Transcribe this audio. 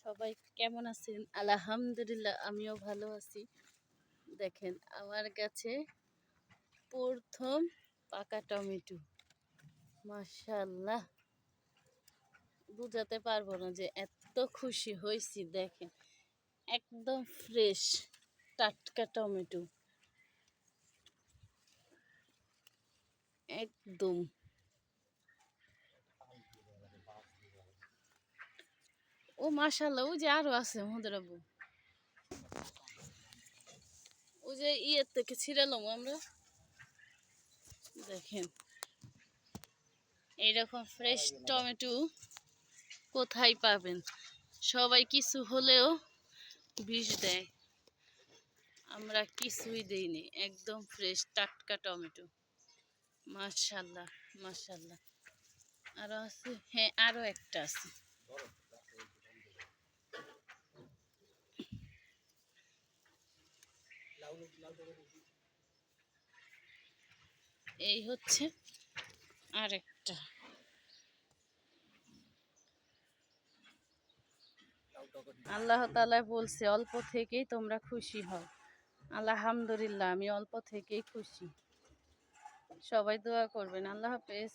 সবাই কেমন আছেন? আলহামদুলিল্লাহ আমিও ভালো আছি। দেখেন আমার কাছে প্রথম পাকা টমেটো, মাশাআল্লাহ বুঝাতে পারবো না যে এত খুশি হয়েছি। দেখেন একদম ফ্রেশ টাটকা টমেটো, একদম। ও মাশাআল্লাহ, ওই যে আরো আছে মধুরাবু, ওই যে ইয়ের থেকে ছিঁড়ালাম আমরা। দেখেন এইরকম ফ্রেশ টমেটো কোথায় পাবেন? সবাই কিছু হলেও বিষ দেয়, আমরা কিছুই দেইনি, একদম ফ্রেশ টাটকা টমেটো। মাশাআল্লাহ মাশাআল্লাহ। আরো আছে, হ্যাঁ আরো একটা আছে। এই হচ্ছে আরেকটা। আল্লাহ তাআলা বলছে অল্প থেকেই তোমরা খুশি হও। আলহামদুলিল্লাহ আমি অল্প থেকেই খুশি। সবাই দোয়া করবেন। আল্লাহ হাফেজ।